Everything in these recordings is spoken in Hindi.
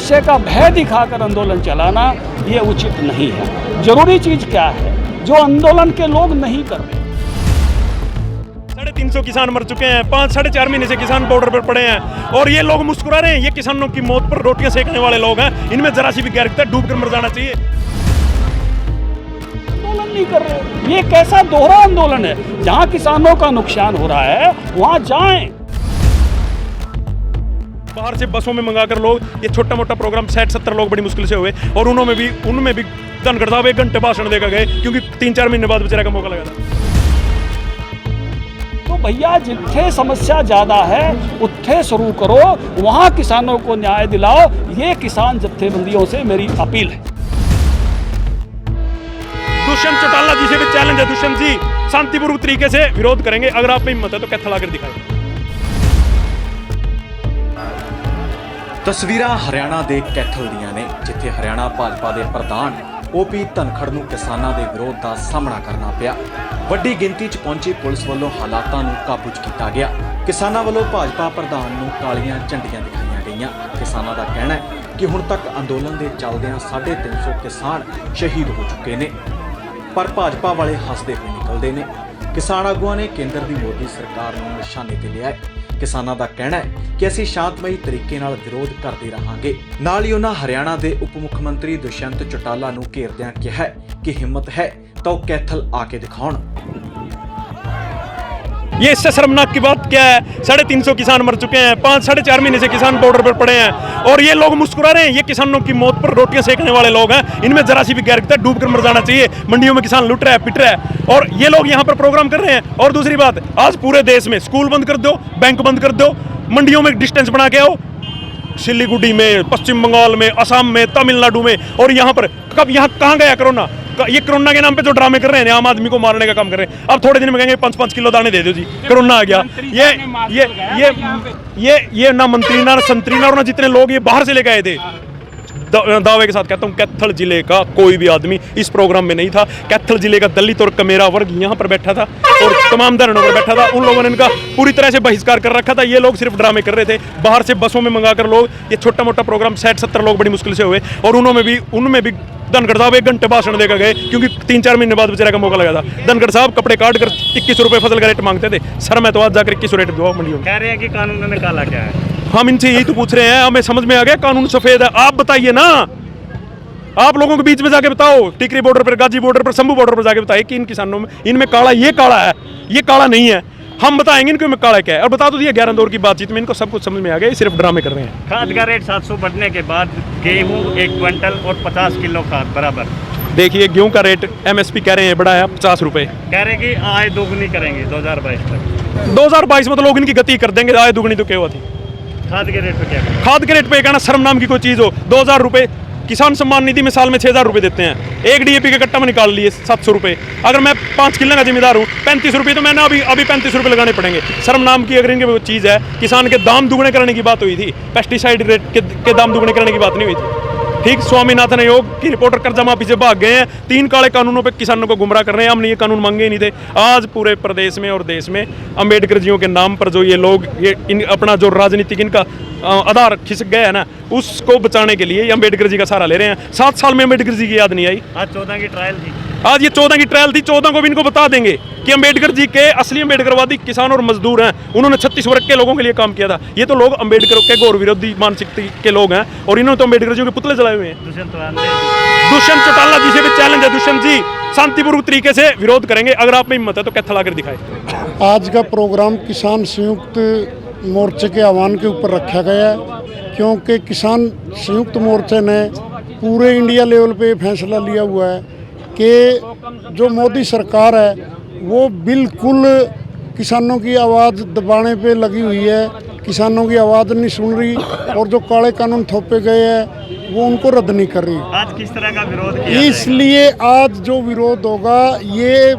भविष्य का भय दिखाकर आंदोलन चलाना ये उचित नहीं है। जरूरी चीज क्या है जो आंदोलन के लोग नहीं कर रहे। 350 किसान मर चुके हैं, 5-4.5 महीने से किसान बॉर्डर पर पड़े हैं और ये लोग मुस्कुरा रहे हैं। ये किसानों की मौत पर रोटियां सेकने वाले लोग हैं, इनमें जरा सी भी गैरत है, डूब कर मर जाना चाहिए। आंदोलन नहीं कर रहे, ये कैसा दोहरा आंदोलन है। जहां किसानों का नुकसान हो रहा है वहां जाएं। बाहर से बसों में मंगाकर लोग ये छोटा मोटा प्रोग्राम 60-70 लोग बड़ी मुश्किल से हुए और उनमें भी धनखड़ साहब 1 घंटे भाषण देकर गए क्योंकि 3-4 महीने बाद बेचारे का मौका लगा था। तो भैया जिथे समस्या ज्यादा है उत्थे शुरू करो, वहां किसानों को न्याय दिलाओ। ये किसान जत्थेबंदियों से मेरी अपील है। दुष्यंत चौटाला जी से भी चैलेंज है। दुष्यंत जी शांतिपूर्वक तरीके से विरोध करेंगे, अगर आप में हिम्मत है तो कैथल आकर दिखाएं। ਤਸਵੀਰਾਂ ਹਰਿਆਣਾ ਦੇ ਕੈਥਲ ਦੀਆਂ ਨੇ, ਜਿੱਥੇ ਹਰਿਆਣਾ ਭਾਜਪਾ ਦੇ ਪ੍ਰਧਾਨ ਓਪੀ ਧਨਖੜ ਨੂੰ ਕਿਸਾਨਾਂ ਦੇ ਵਿਰੋਧ ਦਾ ਸਾਹਮਣਾ ਕਰਨਾ ਪਿਆ। ਵੱਡੀ ਗਿਣਤੀ 'ਚ ਪਹੁੰਚੀ ਪੁਲਿਸ ਵੱਲੋਂ ਹਾਲਾਤਾਂ ਨੂੰ ਕਾਬੂ 'ਚ ਕੀਤਾ ਗਿਆ। ਕਿਸਾਨਾਂ ਵੱਲੋਂ ਭਾਜਪਾ ਪ੍ਰਧਾਨ ਨੂੰ ਕਾਲੀਆਂ ਝੰਡੀਆਂ ਦਿਖਾਈਆਂ ਗਈਆਂ। ਕਿਸਾਨਾਂ ਦਾ ਕਹਿਣਾ ਹੈ ਕਿ ਹੁਣ ਤੱਕ ਅੰਦੋਲਨ ਦੇ ਚੱਲਦਿਆਂ 350 ਕਿਸਾਨ ਸ਼ਹੀਦ ਹੋ ਚੁੱਕੇ ਨੇ, ਪਰ ਭਾਜਪਾ ਵਾਲੇ ਹੱਸਦੇ ਹੋਏ ਨਿਕਲਦੇ ਨੇ। ਕਿਸਾਨ ਆਗੂਆਂ ਨੇ ਕੇਂਦਰ ਦੀ ਮੋਦੀ ਸਰਕਾਰ ਨੂੰ ਨਿਸ਼ਾਨੇ ਤੇ ਲਿਆ ਹੈ। ਕਿਸਾਨਾਂ ਦਾ ਕਹਿਣਾ ਹੈ ਕਿ ਅਸੀਂ ਸ਼ਾਂਤਮਈ ਤਰੀਕੇ ਨਾਲ ਵਿਰੋਧ ਕਰਦੇ ਰਹਾਂਗੇ। ਨਾਲ ਹੀ ਉਹਨਾਂ ਹਰਿਆਣਾ ਦੇ ਉਪ ਮੁੱਖ ਮੰਤਰੀ ਦੁਸ਼ਯੰਤ ਚੌਟਾਲਾ ਨੂੰ ਘੇਰਦਿਆਂ ਕਿਹਾ ਕਿ ਹਿੰਮਤ ਹੈ ਤਾਂ ਉਹ ਕੈਥਲ ਆ ਕੇ ਦਿਖਾਉਣ। ये इससे शर्मनाक की बात क्या है? 350 किसान मर चुके हैं, 5-4.5 महीने से किसान बॉर्डर पर पड़े हैं और ये लोग मुस्कुरा रहे हैं। ये किसानों की मौत पर रोटियां सेकने वाले लोग हैं, इनमें जरा सी भी गैरत है, डूब कर मर जाना चाहिए। मंडियों में किसान लुट रहा है, पिट रहा है और ये लोग यहाँ पर प्रोग्राम कर रहे हैं। और दूसरी बात, आज पूरे देश में स्कूल बंद कर दो, बैंक बंद कर दो, मंडियों में डिस्टेंस बना के आओ। सिलीगुड़ी में, पश्चिम बंगाल में, असम में, तमिलनाडु में, और यहाँ पर कब यहाँ कहाँ गया कोरोना? ये कोरोना के नाम पे जो ड्रामे कर रहे हैं, आम आदमी को मारने का काम कर रहे हैं। अब थोड़े दिन में कहेंगे 5-5 किलो दाने दे दो जी, कोरोना आ गया। ये ना मंत्री ना संतरी ना और ना जितने लोग ये बाहर से लेके आए थे, दावे के साथ कहता हूँ कैथल जिले का कोई भी आदमी इस प्रोग्राम में नहीं था। कैथल जिले का दलित और कमेरा वर्ग यहाँ पर बैठा था और तमाम धरनों पर बैठा था। उन लोगों ने इनका पूरी तरह से बहिष्कार कर रखा था। ये लोग सिर्फ ड्रामे कर रहे थे। बाहर से बसों में मंगाकर लोग ये छोटा मोटा प्रोग्राम 60-70 लोग बड़ी मुश्किल से हुए और उनमें भी धनखड़ साहब 1 घंटे भाषण देकर गए क्योंकि 3-4 महीने बाद बेचारे का मौका लगा था। धनखड़ साहब कपड़े काट कर 21 रुपये फसल का रेट मांगते थे। सर मैं तो आज जाकर 21 रेट दो मंडियों में। कह रहे हैं कि कानून ने काला क्या है? हम इनसे यही तो पूछ रहे हैं, हमें समझ में आ गया कानून सफेद है। आप बताइए ना, आप लोगों के बीच में जाके बताओ, टिकरी बॉर्डर पर, गाजी बॉर्डर पर, शंभू बॉर्डर पर जाके बताइए कि इन किसानों में इनमें काला ये काला है, ये काला नहीं है। हम बताएंगे इनको में काला क्या है। और बता दो दिया 11 दौर की बातचीत में इनको सब कुछ समझ में आ गया, सिर्फ ड्रामे कर रहे हैं। खाद का रेट 700 बढ़ने के बाद गेहूँ 1 क्विंटल और 50 किलो खाद बराबर। देखिए गेहूं का रेट MSP कह रहे हैं बढ़ा है 50 रुपये। कह रहे हैं कि आय दोगुनी करेंगे 2022 तक। 2022 में तो लोग इनकी गति कर देंगे, आय दुगनी तो क्या हुआ थी। खाद के रेट पे क्या करें? खाद के रेट पे कहना शर्म नाम की कोई चीज़ हो। 2000 रुपये किसान सम्मान निधि में साल में 6000 रुपये देते हैं। एक DAP के कट्टा में निकाल लिए 700 रुपये। अगर मैं 5 किलो का जिम्मेदार हूँ, 35 रुपये तो मैंने अभी 35 रुपये लगाने पड़ेंगे। शर्म नाम की अगर इनकी चीज़ है। किसान के दाम दुगने करने की बात हुई थी, पेस्टिसाइड रेट के दाम दुगने करने की बात नहीं हुई थी। ठीक, स्वामीनाथन आयोग की रिपोर्टर कर्जा माफी से भाग गए हैं। 3 काले कानूनों पे किसानों को गुमराह कर रहे हैं। हमने ये कानून मांगे ही नहीं थे। आज पूरे प्रदेश में और देश में अम्बेडकर जियों के नाम पर जो ये लोग अपना जो राजनीतिक इनका आधार खिसक गया है ना, उसको बचाने के लिए ये अम्बेडकर जी का सहारा ले रहे हैं। 7 साल में अम्बेडकर जी की याद नहीं आई। आज 14 की ट्रायल थी। आज ये 14 की ट्रायल थी। 14 को भी इनको बता देंगे कि अम्बेडकर जी के असली अम्बेडकरवादी किसान और मजदूर हैं। उन्होंने 36 वर्ग के लोगों के लिए काम किया था। ये तो लोग अम्बेडकर के गौर विरोधी मानसिकता के लोग हैं और इन्होंने तो अम्बेडकर जी के पुतले जलाए हुए हैं। दुष्यंत चौटाला जी से भी चैलेंज है। दुष्यंत जी शांतिपूर्वक तरीके से विरोध करेंगे, अगर आप में हिम्मत है तो कैथल आकर दिखाए। आज का प्रोग्राम किसान संयुक्त मोर्चे के आह्वान के ऊपर रखा गया है, क्योंकि किसान संयुक्त मोर्चे ने पूरे इंडिया लेवल पे फैसला लिया हुआ है कि जो मोदी सरकार है वो बिल्कुल किसानों की आवाज़ दबाने पे लगी हुई है। किसानों की आवाज़ नहीं सुन रही और जो काले कानून थोपे गए हैं वो उनको रद्द नहीं कर रही। आज किस तरह का विरोध किया इसलिए आज जो विरोध होगा, ये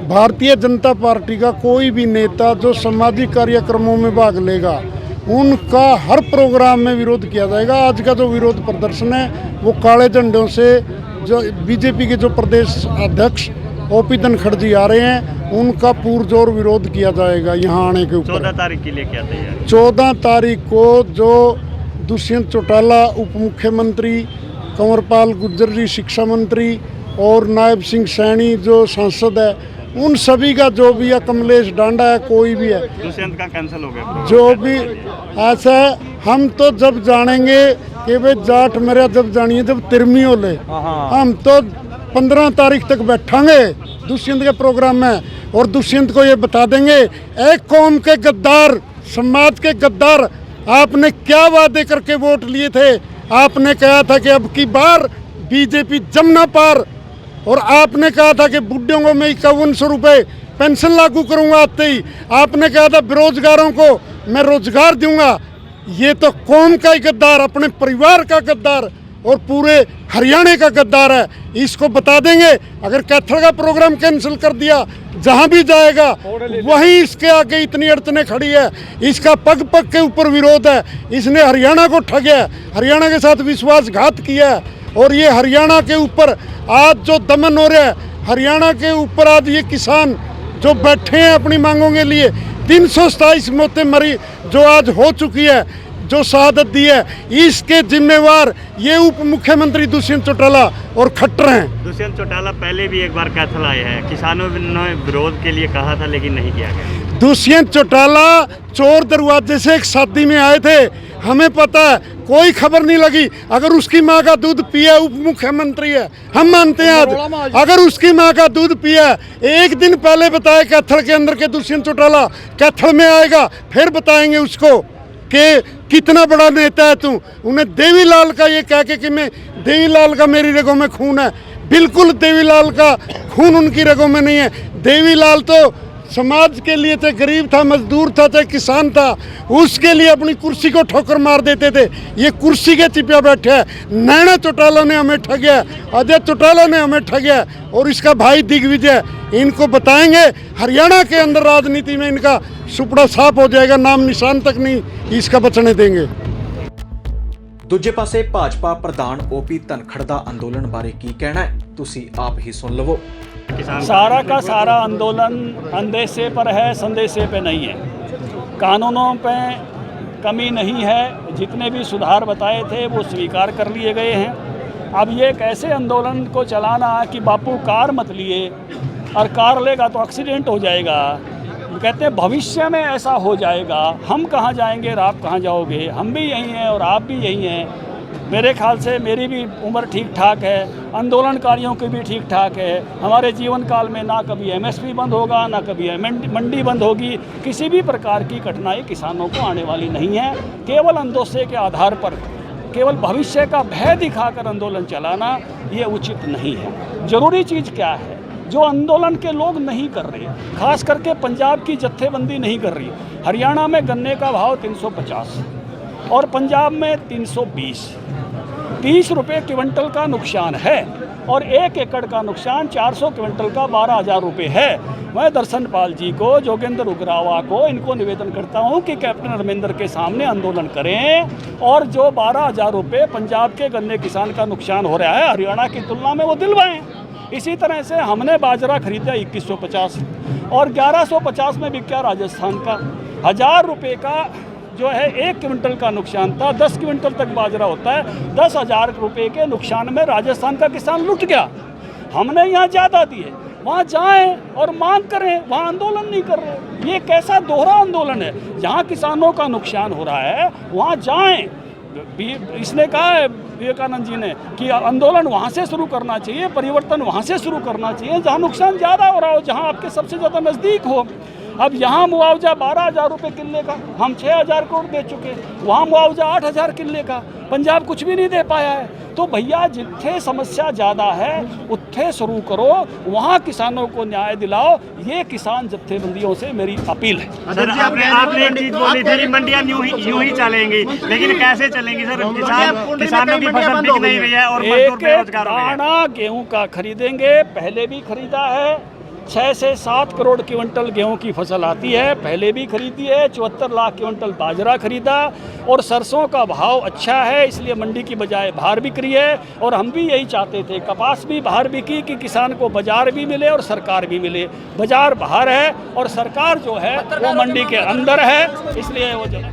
भारतीय जनता पार्टी का कोई भी नेता जो सामाजिक कार्यक्रमों में भाग लेगा उनका हर प्रोग्राम में विरोध किया जाएगा। आज का जो विरोध प्रदर्शन है वो काले झंडों से जो बीजेपी के जो प्रदेश अध्यक्ष ओपी धनखड़ जी आ रहे हैं उनका पुरजोर विरोध किया जाएगा यहाँ आने के ऊपर। 14 तारीख के लिए क्या तैयारी? 14 तारीख को जो दुष्यंत चौटाला उप मुख्यमंत्री, कंवरपाल गुर्जर जी शिक्षा मंत्री और नायब सिंह सैनी जो सांसद है, उन सभी का जो भी है, कमलेश डांडा है, कोई भी है, दुष्यंत का कैंसिल हो गया जो भी ऐसा है, हम तो जब जानेंगे कि भाई जाट मेरा जब जानिए जब तिरमी हो ले, हम तो 15 तारीख तक बैठांगे दुष्यंत के प्रोग्राम में और दुष्यंत को ये बता देंगे, एक कौम के गद्दार, समाज के गद्दार, आपने क्या वादे करके वोट लिए थे। आपने कहा था कि अब की बार बीजेपी जमुना पार, और आपने कहा था कि बुढ़ियों को मैं 5100 रुपये पेंशन लागू करूंगा आते ही, आपने कहा था बेरोजगारों को मैं रोजगार दूंगा। ये तो कौम का ही गद्दार, अपने परिवार का गद्दार और पूरे हरियाणा का गद्दार है। इसको बता देंगे। अगर कैथल का प्रोग्राम कैंसिल कर दिया, जहां भी जाएगा वहीं इसके आगे इतनी अड़चने खड़ी है, इसका पग पग के ऊपर विरोध है। इसने हरियाणा को ठगया, हरियाणा के साथ विश्वासघात किया है, और ये हरियाणा के ऊपर आज जो दमन हो रहा है, हरियाणा के ऊपर आज ये किसान जो बैठे हैं अपनी मांगों के लिए, 327 मौतें मरी जो आज हो चुकी है, जो शहादत दी है, इसके जिम्मेवार ये उप मुख्यमंत्री दुष्यंत चौटाला और खट्टर हैं। दुष्यंत चौटाला पहले भी एक बार कैथल आए हैं, किसानों ने विरोध के लिए कहा था लेकिन नहीं किया गया। दुष्यंत चौटाला चोर दरवाजे से एक शादी में आए थे, हमें पता है, कोई खबर नहीं लगी। अगर उसकी माँ का दूध पिया, उप मुख्यमंत्री है, हम मानते हैं आज, अगर उसकी माँ का दूध पिया, एक दिन पहले बताया कैथल के अंदर के दुष्यंत चौटाला कैथल में आएगा, फिर बताएंगे उसको कि कितना बड़ा नेता है तू। उन्हें देवीलाल का ये कह के कि मैं देवीलाल का मेरी रगों में खून है, बिल्कुल देवीलाल का खून उनकी रगों में नहीं है। देवीलाल तो समाज के लिए चाहे गरीब था, मजदूर था, चाहे किसान था, उसके लिए अपनी कुर्सी को ठोकर मार देते थे। ये कुर्सी के चिपिया बैठे हैं। नैना चौटाला ने हमें ठगया, अजय चौटाला ने हमें ठगया, और इसका भाई दिग्विजय, इनको बताएंगे हरियाणा के अंदर राजनीति में इनका सुपड़ा साफ हो जाएगा, नाम निशान तक नहीं इसका बचने देंगे। ਦੂਜੇ ਪਾਸੇ ਭਾਜਪਾ ਪ੍ਰਧਾਨ ਓਪੀ ਧਨਖੜ ਦਾ ਅੰਦੋਲਨ ਬਾਰੇ ਕੀ ਕਹਿਣਾ ਹੈ, ਤੁਸੀਂ ਆਪ ਹੀ ਸੁਣ ਲਵੋ। सारा का सारा आंदोलन अंदेशे पर है, संदेशे पे नहीं है। कानूनों पे कमी नहीं है, जितने भी सुधार बताए थे वो स्वीकार कर लिए गए हैं। अब ये कैसे आंदोलन को चलाना कि बापू कार मत लिए, और कार लेगा तो एक्सीडेंट हो जाएगा, कहते हैं भविष्य में ऐसा हो जाएगा, हम कहाँ जाएंगे और आप कहाँ जाओगे, हम भी यहीं हैं और आप भी यहीं हैं। मेरे ख्याल से मेरी भी उम्र ठीक ठाक है, आंदोलनकारियों की भी ठीक ठाक है। हमारे जीवन काल में ना कभी एमएसपी बंद होगा, ना कभी मंडी बंद होगी, किसी भी प्रकार की कठिनाई किसानों को आने वाली नहीं है। केवल अंदोसे के आधार पर, केवल भविष्य का भय दिखाकर आंदोलन चलाना ये उचित नहीं है। ज़रूरी चीज़ क्या है जो आंदोलन के लोग नहीं कर रहे, खास करके पंजाब की जत्थेबंदी नहीं कर रही। हरियाणा में गन्ने का भाव 350 और पंजाब में 320, 30 रुपये क्विंटल का नुकसान है, और 1 एकड़ का नुकसान 400 क्विंटल का 12,000 रुपये है। मैं दर्शन पाल जी को, जोगेंद्र उग्रावा को, इनको निवेदन करता हूं कि कैप्टन अमरिंदर के सामने आंदोलन करें, और जो 12,000 रुपये पंजाब के गन्ने किसान का नुकसान हो रहा है हरियाणा की तुलना में वो दिलवाएं। इसी तरह से हमने बाजरा खरीदा 2150 और 1150 में बिका राजस्थान का। 1000 रुपये का जो है 1 क्विंटल का नुकसान था, 10 क्विंटल तक बाजरा होता है। 10,000 रुपये के नुकसान में राजस्थान का किसान लुट गया। हमने यहाँ ज़्यादा दिए, वहाँ जाएं और मांग करें, वहाँ आंदोलन नहीं कर रहे। ये कैसा दोहरा आंदोलन है? जहाँ किसानों का नुकसान हो रहा है वहाँ जाएं। इसने कहा है विवेकानंद जी ने कि आंदोलन वहाँ से शुरू करना चाहिए, परिवर्तन वहाँ से शुरू करना चाहिए जहाँ नुकसान ज़्यादा हो रहा हो, जहाँ आपके सबसे ज़्यादा नज़दीक हो। अब यहाँ मुआवजा 12,000 रुपये किले का, हम 6,000 करोड़ दे चुके, वहाँ मुआवजा 8,000 किले का, पंजाब कुछ भी नहीं दे पाया है। तो भैया जिथे समस्या ज़्यादा है उत्थे शुरू करो, वहाँ किसानों को न्याय दिलाओ। ये किसान जत्थेबंदियों से मेरी अपील है। सर आपने एक चीज बोली थी, मंडियाँ यूं ही चलेंगी, लेकिन कैसे चलेंगी सर? किसानों की फसल बिक नहीं रही है और मजदूर बेरोजगार हो गए हैं। दाना गेहूँ का खरीदेंगे, पहले भी खरीदा है। 6 से 7 करोड़ क्विंटल गेहूं की फसल आती है, पहले भी खरीदी है। 74 लाख क्विंटल बाजरा खरीदा, और सरसों का भाव अच्छा है इसलिए मंडी की बजाय बाहर बिक रही है। और हम भी यही चाहते थे, कपास भी बाहर बिकी कि किसान को बाजार भी मिले और सरकार भी मिले। बाजार बाहर है और सरकार जो है वो मंडी के अंदर है, इसलिए वो जो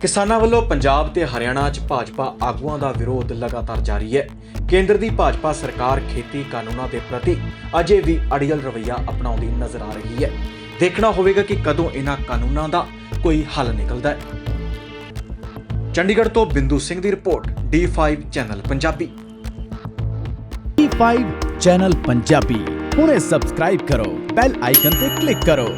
ਕਿਸਾਨਾਂ ਵੱਲੋਂ ਪੰਜਾਬ ਤੇ ਹਰਿਆਣਾ 'ਚ ਭਾਜਪਾ ਆਗੂਆਂ ਦਾ ਵਿਰੋਧ ਲਗਾਤਾਰ ਜਾਰੀ ਹੈ। ਕੇਂਦਰ ਦੀ ਭਾਜਪਾ ਸਰਕਾਰ ਖੇਤੀ ਕਾਨੂੰਨਾਂ ਦੇ ਪ੍ਰਤੀ ਅਜੇ ਵੀ ਅੜੀਅਲ ਰਵੱਈਆ ਅਪਣਾਉਂਦੀ ਨਜ਼ਰ ਆ ਰਹੀ ਹੈ। ਦੇਖਣਾ ਹੋਵੇਗਾ ਕਿ ਕਦੋਂ ਇਹਨਾਂ ਕਾਨੂੰਨਾਂ ਦਾ ਕੋਈ ਹੱਲ ਨਿਕਲਦਾ ਹੈ। ਚੰਡੀਗੜ੍ਹ ਤੋਂ ਬਿੰਦੂ ਸਿੰਘ ਦੀ report, D5 channel Punjabi. D5 channel Punjabi ਹੁਣੇ ਸਬਸਕ੍ਰਾਈਬ ਕਰੋ, ਬੈਲ ਆਈਕਨ ਤੇ ਕਲਿੱਕ ਕਰੋ।